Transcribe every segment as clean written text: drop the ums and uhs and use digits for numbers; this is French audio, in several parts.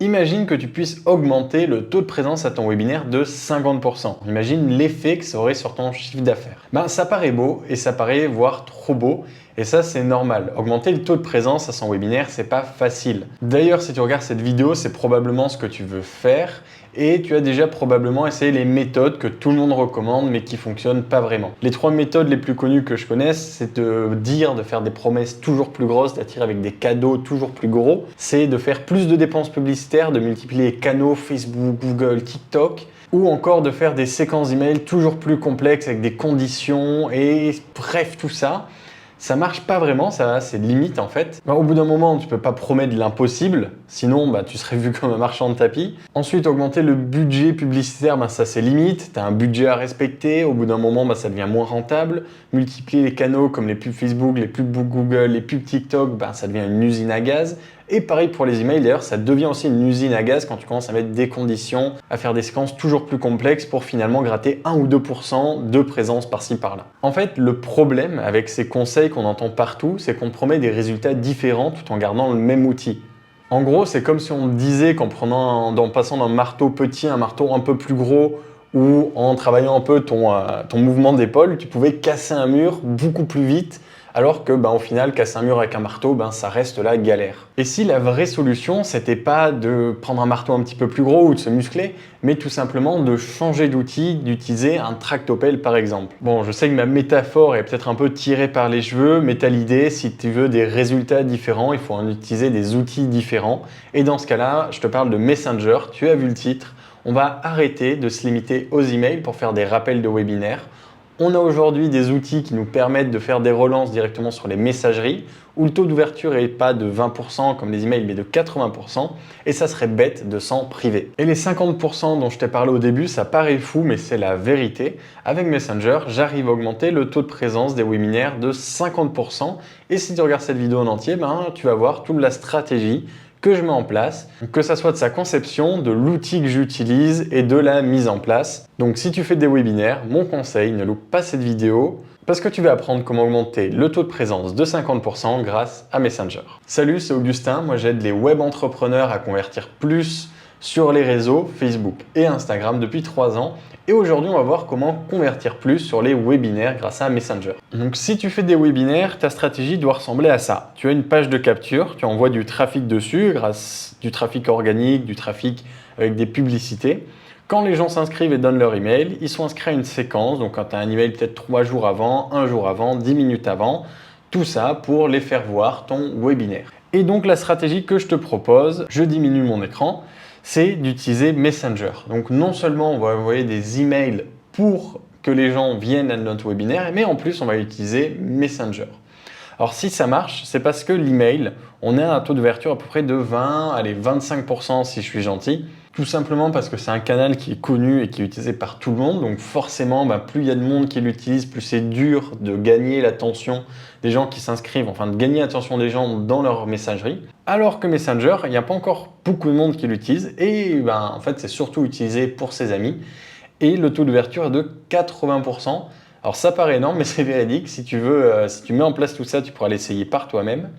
Imagine que tu puisses augmenter le taux de présence à ton webinaire de 50%. Imagine l'effet que ça aurait sur ton chiffre d'affaires. Ça paraît beau et ça paraît voire trop beau. Et ça, c'est normal. Augmenter le taux de présence à son webinaire, c'est pas facile. D'ailleurs, si tu regardes cette vidéo, c'est probablement ce que tu veux faire et tu as déjà probablement essayé les méthodes que tout le monde recommande mais qui fonctionnent pas vraiment. Les 3 méthodes les plus connues que je connaisse, c'est de faire des promesses toujours plus grosses, d'attirer avec des cadeaux toujours plus gros. C'est de faire plus de dépenses publicitaires, de multiplier les canaux Facebook, Google, TikTok, ou encore de faire des séquences email toujours plus complexes avec des conditions et bref, tout ça. Ça marche pas vraiment, ça c'est limite en fait. Au bout d'un moment, tu peux pas promettre l'impossible, sinon tu serais vu comme un marchand de tapis. Ensuite, augmenter le budget publicitaire, ça c'est limite. Tu as un budget à respecter, au bout d'un moment, ça devient moins rentable. Multiplier les canaux comme les pubs Facebook, les pubs Google, les pubs TikTok, ça devient une usine à gaz. Et pareil pour les emails, d'ailleurs, ça devient aussi une usine à gaz quand tu commences à mettre des conditions, à faire des séquences toujours plus complexes pour finalement gratter 1 ou 2% de présence par-ci par-là. En fait, le problème avec ces conseils qu'on entend partout, c'est qu'on te promet des résultats différents tout en gardant le même outil. En gros, c'est comme si on te disait qu'en passant d'un marteau petit à un marteau un peu plus gros, ou en travaillant un peu ton mouvement d'épaule, tu pouvais casser un mur beaucoup plus vite, alors que au final, casser un mur avec un marteau, ça reste la galère. Et si la vraie solution, c'était pas de prendre un marteau un petit peu plus gros ou de se muscler, mais tout simplement de changer d'outil, d'utiliser un tractopelle par exemple. Bon, je sais que ma métaphore est peut-être un peu tirée par les cheveux, mais t'as l'idée, si tu veux des résultats différents, il faut en utiliser des outils différents. Et dans ce cas-là, je te parle de Messenger, tu as vu le titre. On va arrêter de se limiter aux emails pour faire des rappels de webinaires. On a aujourd'hui des outils qui nous permettent de faire des relances directement sur les messageries où le taux d'ouverture n'est pas de 20% comme les emails mais de 80% et ça serait bête de s'en priver. Et les 50% dont je t'ai parlé au début, ça paraît fou mais c'est la vérité. Avec Messenger, j'arrive à augmenter le taux de présence des webinaires de 50% et si tu regardes cette vidéo en entier, tu vas voir toute la stratégie que je mets en place, que ça soit de sa conception, de l'outil que j'utilise et de la mise en place. Donc si tu fais des webinaires, mon conseil, ne loupe pas cette vidéo parce que tu vas apprendre comment augmenter le taux de présence de 50% grâce à Messenger. Salut, c'est Augustin, moi j'aide les web entrepreneurs à convertir plus sur les réseaux Facebook et Instagram depuis 3 ans. Et aujourd'hui, on va voir comment convertir plus sur les webinaires grâce à Messenger. Donc, si tu fais des webinaires, ta stratégie doit ressembler à ça. Tu as une page de capture, tu envoies du trafic dessus, grâce du trafic organique, du trafic avec des publicités. Quand les gens s'inscrivent et donnent leur email, ils sont inscrits à une séquence. Donc, quand tu as un email peut-être 3 jours avant, 1 jour avant, 10 minutes avant, tout ça pour les faire voir ton webinaire. Et donc, la stratégie que je te propose, je diminue mon écran, c'est d'utiliser Messenger. Donc non seulement on va envoyer des emails pour que les gens viennent à notre webinaire, mais en plus on va utiliser Messenger. Alors si ça marche, c'est parce que l'email, on a un taux d'ouverture à peu près de 20, allez 25% si je suis gentil. Tout simplement parce que c'est un canal qui est connu et qui est utilisé par tout le monde. Donc forcément, plus il y a de monde qui l'utilise, plus c'est dur de gagner l'attention des gens qui s'inscrivent, enfin de gagner l'attention des gens dans leur messagerie. Alors que Messenger, il n'y a pas encore beaucoup de monde qui l'utilise et en fait c'est surtout utilisé pour ses amis. Et le taux d'ouverture est de 80%. Alors ça paraît énorme, mais c'est véridique. Si tu veux, si tu mets en place tout ça, tu pourras l'essayer par toi-même.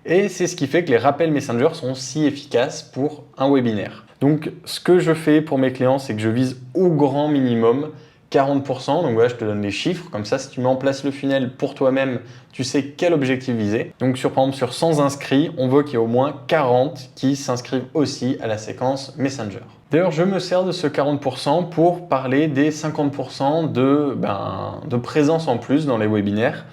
Et c'est ce qui fait que les rappels Messenger sont si efficaces pour un webinaire. Donc ce que je fais pour mes clients, c'est que je vise au grand minimum 40%. Donc voilà, je te donne les chiffres. Comme ça, si tu mets en place le funnel pour toi-même, tu sais quel objectif viser. Donc par exemple, sur 100 inscrits, on veut qu'il y ait au moins 40 qui s'inscrivent aussi à la séquence Messenger. D'ailleurs, je me sers de ce 40% pour parler des 50% de présence en plus dans les webinaires.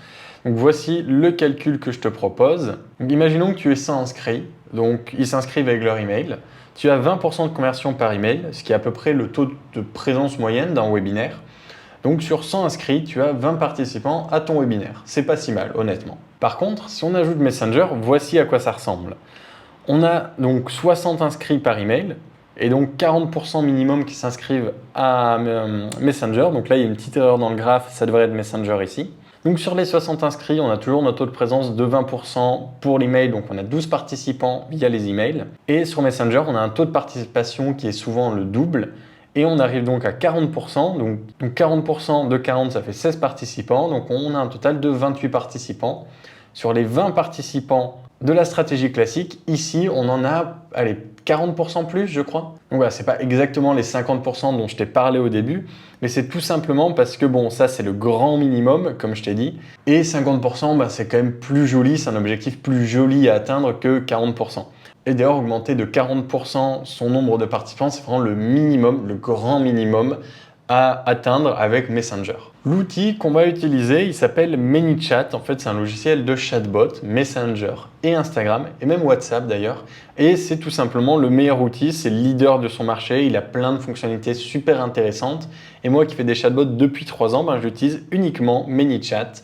Donc voici le calcul que je te propose. Donc, imaginons que tu aies 100 inscrits, donc ils s'inscrivent avec leur email. Tu as 20% de conversion par email, ce qui est à peu près le taux de présence moyenne d'un webinaire. Donc sur 100 inscrits, tu as 20 participants à ton webinaire. C'est pas si mal, honnêtement. Par contre, si on ajoute Messenger, voici à quoi ça ressemble. On a donc 60 inscrits par email et donc 40% minimum qui s'inscrivent à Messenger. Donc là, il y a une petite erreur dans le graphe, ça devrait être Messenger ici. Donc sur les 60 inscrits, on a toujours notre taux de présence de 20% pour l'email, donc on a 12 participants via les emails. Et sur Messenger, on a un taux de participation qui est souvent le double. Et on arrive donc à 40%, donc 40% de 40, ça fait 16 participants, donc on a un total de 28 participants. Sur les 20 participants de la stratégie classique, ici, on en a, allez, 40% plus, je crois. Donc voilà, c'est pas exactement les 50% dont je t'ai parlé au début, mais c'est tout simplement parce que bon, ça c'est le grand minimum, comme je t'ai dit, et 50%, bah, c'est quand même plus joli, c'est un objectif plus joli à atteindre que 40%. Et d'ailleurs, augmenter de 40% son nombre de participants, c'est vraiment le minimum, le grand minimum à atteindre avec Messenger. L'outil qu'on va utiliser, il s'appelle ManyChat. En fait, c'est un logiciel de chatbot, Messenger et Instagram, et même WhatsApp d'ailleurs. Et c'est tout simplement le meilleur outil, c'est le leader de son marché. Il a plein de fonctionnalités super intéressantes. Et moi qui fais des chatbots depuis 3 ans, ben, j'utilise uniquement ManyChat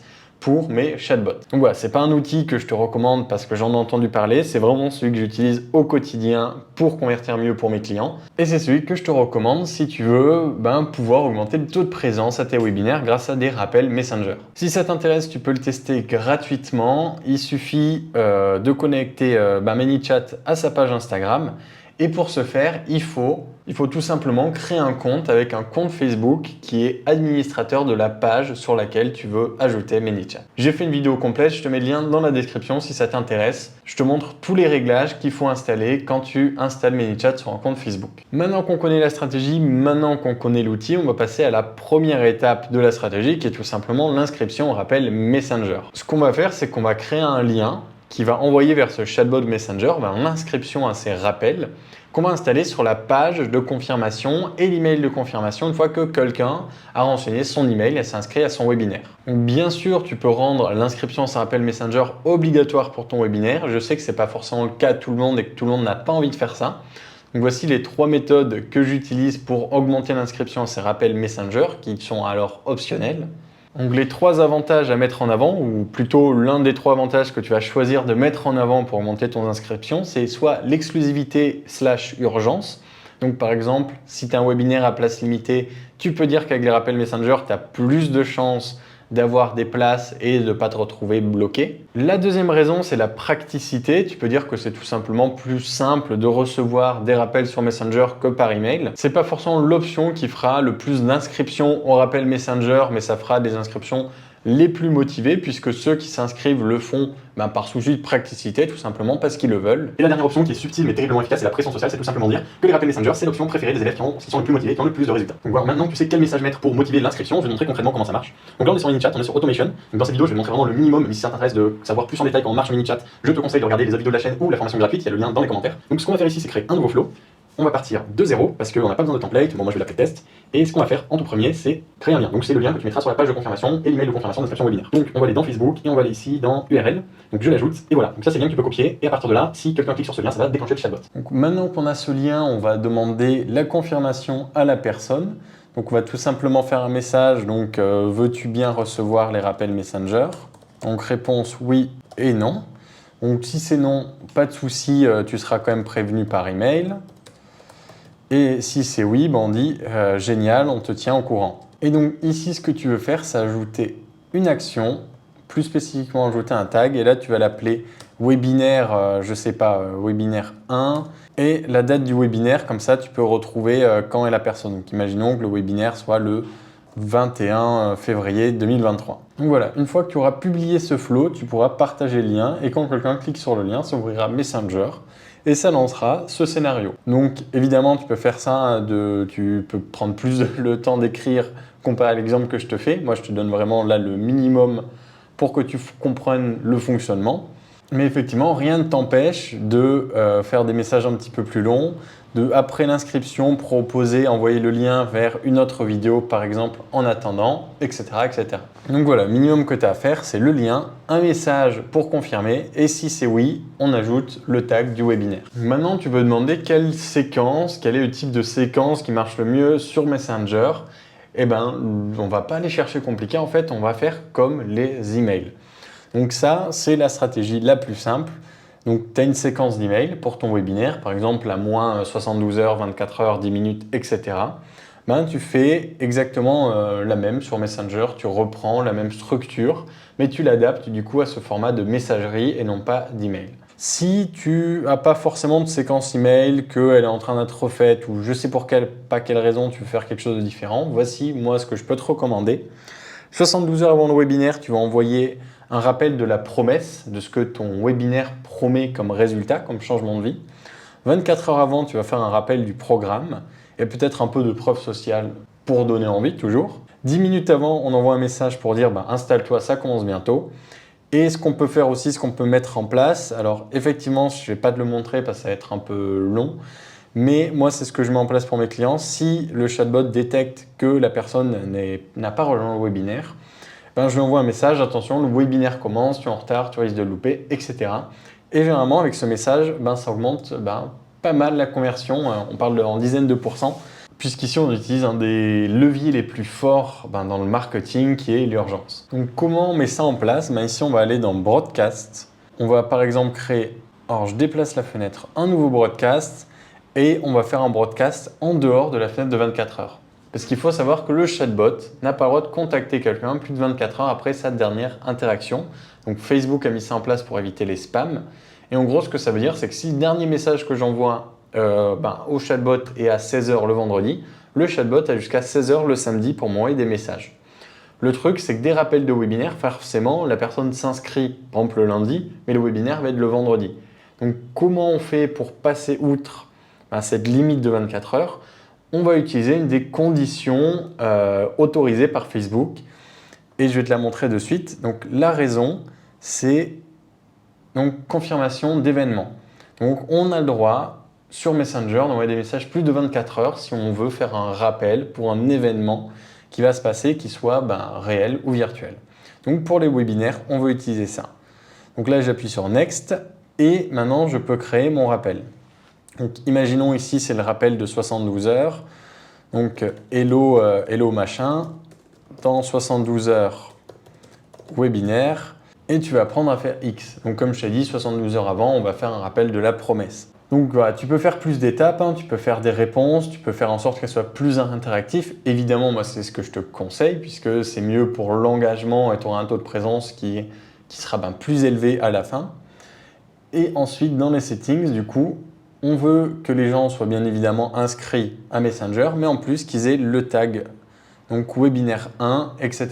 pour mes chatbots. Donc voilà, c'est pas un outil que je te recommande parce que j'en ai entendu parler, c'est vraiment celui que j'utilise au quotidien pour convertir mieux pour mes clients. Et c'est celui que je te recommande si tu veux pouvoir augmenter le taux de présence à tes webinaires grâce à des rappels Messenger. Si ça t'intéresse, tu peux le tester gratuitement. Il suffit de connecter ManyChat à sa page Instagram. Et pour ce faire, il faut tout simplement créer un compte avec un compte Facebook qui est administrateur de la page sur laquelle tu veux ajouter ManyChat. J'ai fait une vidéo complète, je te mets le lien dans la description si ça t'intéresse. Je te montre tous les réglages qu'il faut installer quand tu installes ManyChat sur un compte Facebook. Maintenant qu'on connaît la stratégie, maintenant qu'on connaît l'outil, on va passer à la première étape de la stratégie qui est tout simplement l'inscription au rappel Messenger. Ce qu'on va faire, c'est qu'on va créer un lien qui va envoyer vers ce chatbot Messenger l'inscription à ces rappels qu'on va installer sur la page de confirmation et l'email de confirmation une fois que quelqu'un a renseigné son email et s'inscrit à son webinaire. Donc bien sûr, tu peux rendre l'inscription à ce rappel Messenger obligatoire pour ton webinaire. Je sais que ce n'est pas forcément le cas de tout le monde et que tout le monde n'a pas envie de faire ça. Donc voici les 3 méthodes que j'utilise pour augmenter l'inscription à ces rappels Messenger qui sont alors optionnels. Donc les 3 avantages à mettre en avant, ou plutôt l'un des 3 avantages que tu vas choisir de mettre en avant pour augmenter ton inscription, c'est soit l'exclusivité / urgence. Donc par exemple, si tu as un webinaire à place limitée, tu peux dire qu'avec les rappels Messenger, tu as plus de chances d'avoir des places et de ne pas te retrouver bloqué. La deuxième raison, c'est la praticité. Tu peux dire que c'est tout simplement plus simple de recevoir des rappels sur Messenger que par email. C'est pas forcément l'option qui fera le plus d'inscriptions au rappel Messenger, mais ça fera des inscriptions les plus motivés puisque ceux qui s'inscrivent le font par souci de praticité, tout simplement parce qu'ils le veulent. Et la dernière option qui est subtile mais terriblement efficace, c'est la pression sociale, c'est tout simplement dire que les rappels Messenger, c'est l'option préférée des élèves qui sont les plus motivés, qui ont le plus de résultats. Donc voilà, maintenant que tu sais quel message mettre pour motiver l'inscription, je vais te montrer concrètement comment ça marche. Donc là on est sur ManyChat, on est sur Automation. Donc dans cette vidéo, je vais te montrer vraiment le minimum, mais si ça t'intéresse de savoir plus en détail comment marche ManyChat, je te conseille de regarder les autres vidéos de la chaîne ou la formation gratuite, il y a le lien dans les commentaires. Donc ce qu'on va faire ici, c'est créer un nouveau flow. On va partir de 0 parce qu'on n'a pas besoin de template. Bon, moi je vais l'appeler test. Et ce qu'on va faire en tout premier, c'est créer un lien. Donc c'est le lien que tu mettras sur la page de confirmation et l'email de confirmation d'inscription webinaire. Donc on va aller dans Facebook et on va aller ici dans URL. Donc je l'ajoute et voilà. Donc ça c'est le lien que tu peux copier et à partir de là, si quelqu'un clique sur ce lien, ça va déclencher le chatbot. Donc maintenant qu'on a ce lien, on va demander la confirmation à la personne. Donc on va tout simplement faire un message. Donc veux-tu bien recevoir les rappels Messenger? Donc réponse oui et non. Donc si c'est non, pas de souci, tu seras quand même prévenu par email. Et si c'est oui, on dit génial, on te tient au courant. Et donc ici, ce que tu veux faire, c'est ajouter une action, plus spécifiquement ajouter un tag. Et là, tu vas l'appeler webinaire, je sais pas, webinaire 1. Et la date du webinaire, comme ça, tu peux retrouver quand est la personne. Donc imaginons que le webinaire soit le 21 février 2023. Donc voilà, une fois que tu auras publié ce flow, tu pourras partager le lien. Et quand quelqu'un clique sur le lien, ça ouvrira Messenger. Et ça lancera ce scénario. Donc évidemment, tu peux faire ça, tu peux prendre plus le temps d'écrire comparé à l'exemple que je te fais. Moi, je te donne vraiment là le minimum pour que tu comprennes le fonctionnement. Mais effectivement, rien ne t'empêche de faire des messages un petit peu plus longs, de, après l'inscription, proposer, envoyer le lien vers une autre vidéo, par exemple, en attendant, etc. etc. Donc voilà, le minimum que tu as à faire, c'est le lien, un message pour confirmer, et si c'est oui, on ajoute le tag du webinaire. Maintenant, tu peux demander quelle séquence, quel est le type de séquence qui marche le mieux sur Messenger. Eh bien, on ne va pas aller chercher compliqué, en fait, on va faire comme les emails. Donc ça, c'est la stratégie la plus simple. Donc tu as une séquence d'emails pour ton webinaire, par exemple à moins 72 heures, 24 heures, 10 minutes, etc. Tu fais exactement la même sur Messenger, tu reprends la même structure, mais tu l'adaptes du coup à ce format de messagerie et non pas d'email. Si tu n'as pas forcément de séquence email, qu'elle est en train d'être refaite ou je sais pour pas quelle raison tu veux faire quelque chose de différent, voici moi ce que je peux te recommander. 72 heures avant le webinaire, tu vas envoyer un rappel de la promesse, de ce que ton webinaire promet comme résultat, comme changement de vie. 24 heures avant, tu vas faire un rappel du programme et peut-être un peu de preuve sociale pour donner envie, toujours. 10 minutes avant, on envoie un message pour dire installe-toi, ça commence bientôt. Et ce qu'on peut faire aussi, ce qu'on peut mettre en place, alors effectivement, je ne vais pas te le montrer parce que ça va être un peu long, mais moi, c'est ce que je mets en place pour mes clients. Si le chatbot détecte que la personne n'a pas rejoint le webinaire, je lui envoie un message, attention, le webinaire commence, tu es en retard, tu risques de le louper, etc. Et généralement, avec ce message, ça augmente pas mal la conversion, on parle en dizaines de pourcents, puisqu'ici, on utilise un des leviers les plus forts dans le marketing, qui est l'urgence. Donc, comment on met ça en place? Ici, on va aller dans Broadcast. On va par exemple créer, alors je déplace la fenêtre, un nouveau broadcast, et on va faire un broadcast en dehors de la fenêtre de 24 heures. Parce qu'il faut savoir que le chatbot n'a pas le droit de contacter quelqu'un plus de 24 heures après sa dernière interaction. Donc Facebook a mis ça en place pour éviter les spams. Et en gros, ce que ça veut dire, c'est que si le dernier message que j'envoie au chatbot est à 16 heures le vendredi, le chatbot a jusqu'à 16 heures le samedi pour m'envoyer des messages. Le truc, c'est que des rappels de webinaire, forcément, la personne s'inscrit, par exemple le lundi, mais le webinaire va être le vendredi. Donc comment on fait pour passer outre cette limite de 24 heures? On va utiliser une des conditions autorisées par Facebook et je vais te la montrer de suite. Donc la raison, c'est confirmation d'événement. Donc on a le droit sur Messenger d'envoyer des messages plus de 24 heures si on veut faire un rappel pour un événement qui va se passer, qui soit réel ou virtuel. Donc pour les webinaires, on veut utiliser ça. Donc là, j'appuie sur Next et maintenant, je peux créer mon rappel. Donc imaginons ici, c'est le rappel de 72 heures. Donc hello, hello machin, dans 72 heures webinaire, et tu vas apprendre à faire X. Donc comme je t'ai dit, 72 heures avant, on va faire un rappel de la promesse. Donc voilà, tu peux faire plus d'étapes, tu peux faire des réponses, tu peux faire en sorte qu'elles soient plus interactives. Évidemment, moi c'est ce que je te conseille, puisque c'est mieux pour l'engagement et tu auras un taux de présence qui sera plus élevé à la fin. Et ensuite, dans les settings, du coup, on veut que les gens soient bien évidemment inscrits à Messenger, mais en plus qu'ils aient le tag, donc webinaire 1, etc.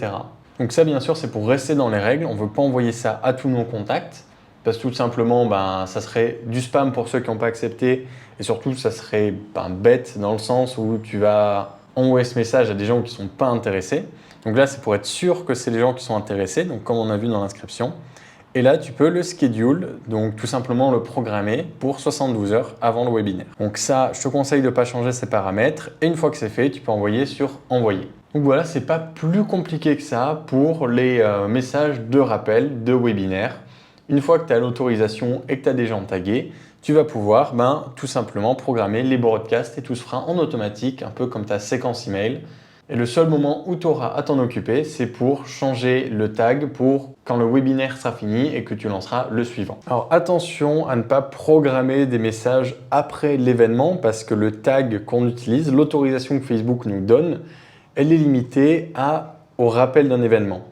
Donc ça, bien sûr, c'est pour rester dans les règles. On ne veut pas envoyer ça à tous nos contacts, parce que tout simplement, ça serait du spam pour ceux qui n'ont pas accepté, et surtout, ça serait bête dans le sens où tu vas envoyer ce message à des gens qui ne sont pas intéressés. Donc là, c'est pour être sûr que c'est les gens qui sont intéressés, donc comme on a vu dans l'inscription. Et là, tu peux le schedule, donc tout simplement le programmer pour 72 heures avant le webinaire. Donc ça, je te conseille de ne pas changer ces paramètres. Et une fois que c'est fait, tu peux envoyer sur Envoyer. Donc voilà, c'est pas plus compliqué que ça pour les messages de rappel de webinaire. Une fois que tu as l'autorisation et que tu as des gens tagués, tu vas pouvoir tout simplement programmer les broadcasts et tout se fera en automatique, un peu comme ta séquence email. Et le seul moment où tu auras à t'en occuper, c'est pour changer le tag pour quand le webinaire sera fini et que tu lanceras le suivant. Alors attention à ne pas programmer des messages après l'événement parce que le tag qu'on utilise, l'autorisation que Facebook nous donne, elle est limitée au rappel d'un événement.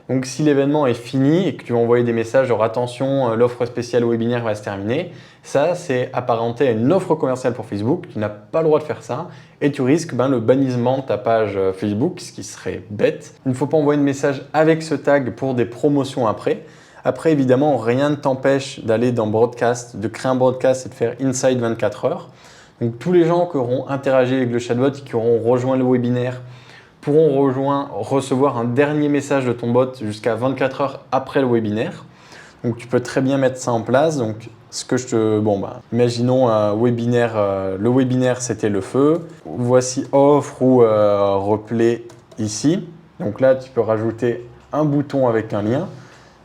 Donc si l'événement est fini et que tu vas envoyer des messages genre attention, l'offre spéciale webinaire va se terminer, ça c'est apparenté à une offre commerciale pour Facebook, tu n'as pas le droit de faire ça et tu risques le bannissement de ta page Facebook, ce qui serait bête. Il ne faut pas envoyer de message avec ce tag pour des promotions après. Après évidemment, rien ne t'empêche d'aller dans Broadcast, de créer un broadcast et de faire Inside 24 heures. Donc tous les gens qui auront interagi avec le chatbot et qui auront rejoint le webinaire pourront recevoir un dernier message de ton bot jusqu'à 24 heures après le webinaire. Donc tu peux très bien mettre ça en place. Donc ce que imaginons un webinaire, le webinaire c'était le feu. Voici offre ou replay ici. Donc là tu peux rajouter un bouton avec un lien.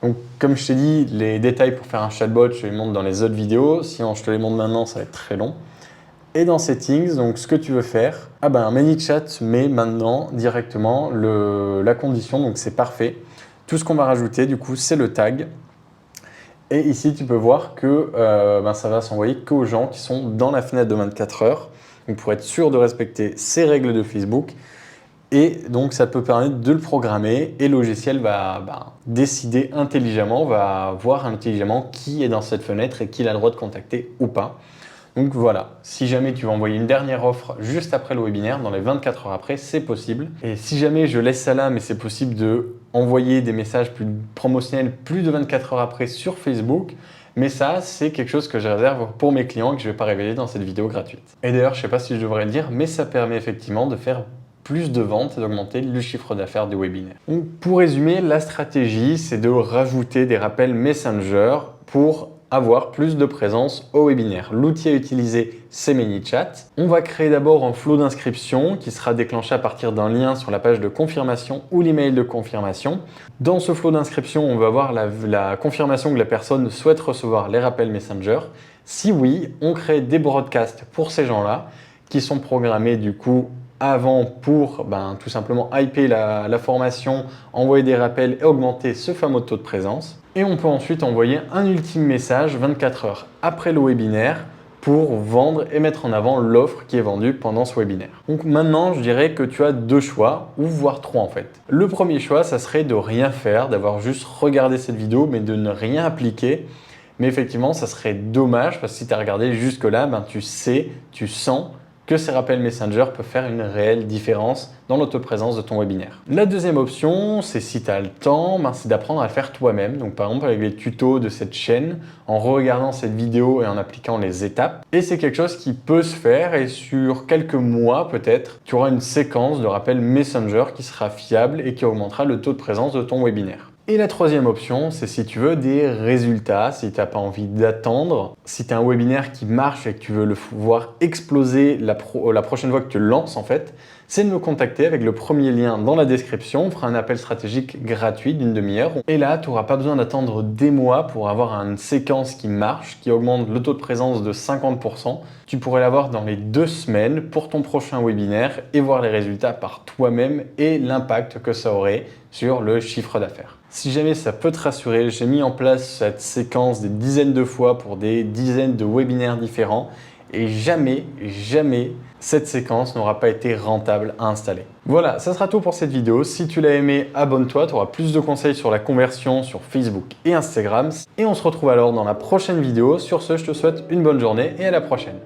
Donc comme je t'ai dit, les détails pour faire un chatbot, je te les montre dans les autres vidéos. Sinon je te les montre maintenant, ça va être très long. Et dans Settings, donc ce que tu veux faire, ManyChat met maintenant directement la condition, donc c'est parfait. Tout ce qu'on va rajouter, du coup, c'est le tag. Et ici, tu peux voir que ça va s'envoyer qu'aux gens qui sont dans la fenêtre de 24 heures. Donc pour être sûr de respecter ces règles de Facebook. Et donc ça peut permettre de le programmer et le logiciel va décider intelligemment, va voir intelligemment qui est dans cette fenêtre et qui a le droit de contacter ou pas. Donc voilà, si jamais tu veux envoyer une dernière offre juste après le webinaire, dans les 24 heures après, c'est possible. Et si jamais je laisse ça là, mais c'est possible de envoyer des messages plus promotionnels plus de 24 heures après sur Facebook. Mais ça, c'est quelque chose que je réserve pour mes clients et que je ne vais pas révéler dans cette vidéo gratuite. Et d'ailleurs, je ne sais pas si je devrais le dire, mais ça permet effectivement de faire plus de ventes et d'augmenter le chiffre d'affaires du webinaire. Donc pour résumer, la stratégie, c'est de rajouter des rappels Messenger pour avoir plus de présence au webinaire. L'outil à utiliser, c'est ManyChat. On va créer d'abord un flot d'inscription qui sera déclenché à partir d'un lien sur la page de confirmation ou l'email de confirmation. Dans ce flot d'inscription, on va avoir la confirmation que la personne souhaite recevoir les rappels Messenger. Si oui, on crée des broadcasts pour ces gens-là qui sont programmés du coup avant pour tout simplement hyper la formation, envoyer des rappels et augmenter ce fameux taux de présence. Et on peut ensuite envoyer un ultime message 24 heures après le webinaire pour vendre et mettre en avant l'offre qui est vendue pendant ce webinaire. Donc maintenant, je dirais que tu as deux choix, ou voire trois en fait. Le premier choix, ça serait de rien faire, d'avoir juste regardé cette vidéo, mais de ne rien appliquer. Mais effectivement, ça serait dommage parce que si tu as regardé jusque-là, tu sais, tu sens que ces rappels Messenger peuvent faire une réelle différence dans l'autoprésence de ton webinaire. La deuxième option, c'est si tu as le temps, c'est d'apprendre à le faire toi-même. Donc par exemple avec les tutos de cette chaîne, en regardant cette vidéo et en appliquant les étapes. Et c'est quelque chose qui peut se faire et sur quelques mois peut-être, tu auras une séquence de rappels Messenger qui sera fiable et qui augmentera le taux de présence de ton webinaire. Et la troisième option, c'est si tu veux des résultats, si tu n'as pas envie d'attendre, si tu as un webinaire qui marche et que tu veux le voir exploser la prochaine fois que tu le lances en fait, c'est de me contacter avec le premier lien dans la description. On fera un appel stratégique gratuit d'une demi-heure. Et là, tu n'auras pas besoin d'attendre des mois pour avoir une séquence qui marche, qui augmente le taux de présence de 50%. Tu pourrais l'avoir dans les 2 semaines pour ton prochain webinaire et voir les résultats par toi-même et l'impact que ça aurait sur le chiffre d'affaires. Si jamais ça peut te rassurer, j'ai mis en place cette séquence des dizaines de fois pour des dizaines de webinaires différents et jamais cette séquence n'aura pas été rentable à installer. Voilà, ça sera tout pour cette vidéo. Si tu l'as aimé, abonne-toi, tu auras plus de conseils sur la conversion sur Facebook et Instagram. Et on se retrouve alors dans la prochaine vidéo. Sur ce, je te souhaite une bonne journée et à la prochaine.